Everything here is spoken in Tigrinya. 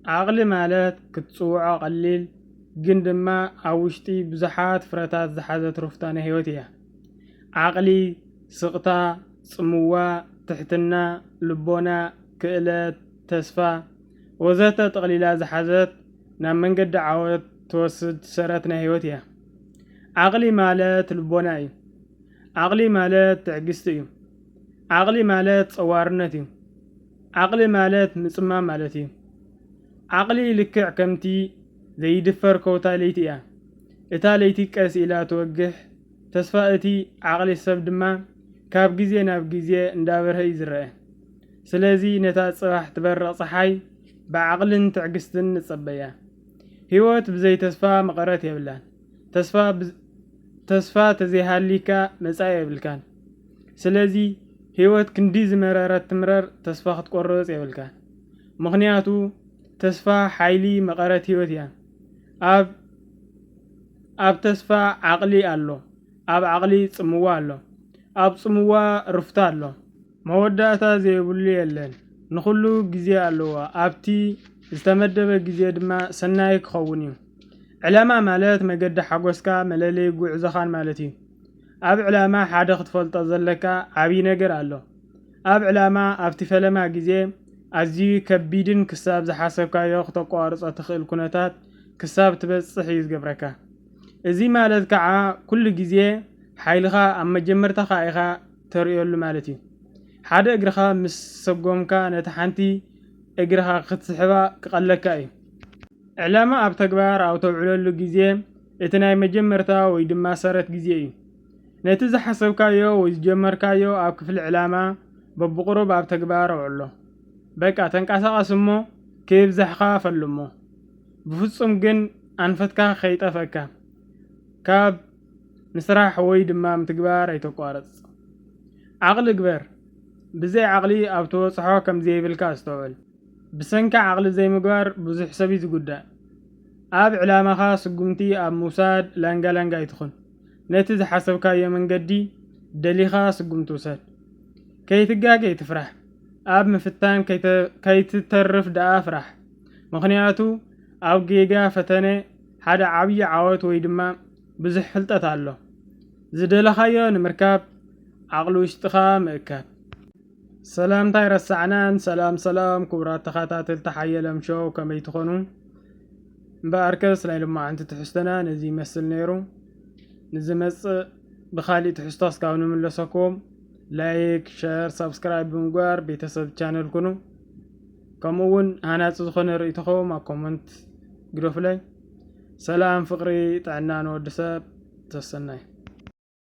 عقل مالت كتصوع قليل ግን ድማ ኣብ ውሽጢ ብዙሓት ፍረታት ዝሓዘት ሩፍታነ ህይወት እያ። ዓቕሊ፣ ስቕታ፣ ጽምዋ፣ ትሕትና፣ ልቦና፣ ክእለት፣ ተስፋ ወዘተ ጠቕሊላ ዝሓዘት ናብ መንገዲ ዓወት ትወስድ ሰረት ናይ ህይወት እያ። ዓቕሊ ማለት ልቦና እዩ። ዓቕሊ ማለት ትዕግስቲ እዩ። ዓቕሊ ማለት ጸዋርነት እዩ። ዓቕሊ ማለት ምጽማም ማለት እዩ። ዓቕሊ ልክዕ ከምቲ ዘይድፈር ከውታ ለይቲ እያ። እታ ለይቲ ቀስ ኢላ ትወግሕ። ተስፋ እቲ ዓቕሊ ሰብ ድማ ካብ ግዜ ናብ ግዜ እንዳበርሀ እዩ ዝረአ። ስለዚ ነታ ጽባሕ ትበርቕ ፀሓይ ብዓቕልን ትዕግስትን ንጸበያ። ህይወት ብዘይ ተስፋ መቐረት የብላን። ተስፋ ተዘይሃሊካ መጻኢ የብልካን። ስለዚ ህይወት ክንዲ ዝመረረት ትምረር ተስፋ ክትቆርጽ የብልካን። ምኽንያቱ ተስፋ ሓይሊ መቐረት ህይወት እያ። ኣብ ተስፋ ዓቕሊ ኣሎ። ኣብ ዓቕሊ ጽምዋ ኣሎ። ኣብ ጽምዋ ርፍታ ኣሎ። መወዳእታ ዘይብሉ የለን። ንኹሉ ግዜ ኣለዎ። ኣብቲ ዝተመደበ ግዜ ድማ ሰናይ ክኸውን እዩ። ዕላማ ማለት መገዲ ሓጎስካ መለለይ ጉዕዞኻን ማለት እዩ። ኣብ ዕላማ ሓደ ክትፈልጦ ዘለካ ዓብይ ነገር ኣሎ። ኣብ ዕላማ ኣብቲ ፈለማ ግዜ ኣዝዩ ከቢድን ክሳብ ዝሓሰብካዮ ክተቋርጾ ትኽእል ኩነታት ክሳብ ትበጽሕ እዩ ዝገብረካ። እዚ ማለት ከዓ ኩሉ ግዜ ሓይልኻ ኣብ መጀመርታኻ ኢኻ ተርእየሉ ማለት እዩ። ሓደ እግርኻ ምስ ሰጎምካ ነቲ ሓንቲ እግርኻ ክትስሕባ ክቐለካ እዩ። ዕላማ ኣብ ተግባር ኣብ ተውዕለሉ ግዜ እቲ ናይ መጀመርታ ወይ ድማ ሰረት ግዜ እዩ። ነቲ ዝሓሰብካዮ ወይ ዝጀመርካዮ ኣብ ክፍሊ ዕላማ በብቑሩብ ኣብ ተግባር ኣውዕሎ። በቃ ተንቀሳቐስ እሞ ከይብዛሕኻ ፈልሞ። ብፍጹም ግን ኣንፈትካ ከይጠፈካ ካብ ምስራሕ ወይ ድማ ምትግባር ኣይተቋረጽ። ዓቕሊ ግበር። ብዘይ ዓቕሊ ኣብ ተበጽሖ ከም ዘይብልካ ኣስተውዕል። ብሰንካ ዓቕሊ ዘይምግባር ብዙሕ ሰብ እዩ ዝጉዳእ። ኣብ ዕላማኻ ስጉምቲ ኣብ ምውሳድ ላንጋላንጋ ኣይትኹን። ነቲ ዝሓሰብካዮ መንገዲ ደሊኻ ስጉምቲ ውሰድ። ከይትጋግ ኣይትፍራሕ። ኣብ ምፍታን ከይትተርፍ ደኣ ፍራሕ። ምኽንያቱ ኣብ ጌጋ ፈተነ ሓደ ዓብይ ዓወት ወይ ድማ ብዙሕ ፍልጠት ኣሎ። ዝደለኻዮ ንምርካብ ዓቕሊ ውሽጥኻ ምእካብ። ሰላምታ ይረሳዕናን። ሰላም ክቡራት ተኸታተልቲ ሓየሎም ሾው ከመይ ትኾኑ? እምበኣርከስ ናይ ልማዓንቲ ትሕዝቶና ነዚ ይመስል ነይሩ። ንዝመጽእ ብኻሊእ ትሕዝቶ እስካብ ንምለሰኩም ላይክ፣ ሸር፣ ሰብስክራይብ ብምግባር ቤተሰብ ቻነል ኩኑ። ከምኡውን ሃናፂ ዝኾነ ርእይቶኹም ኣብ ኮመንት ግደፉለይ። ሰላም፣ ፍቕሪ፣ ጥዕና ንወዲ ሰብ ተሰናይ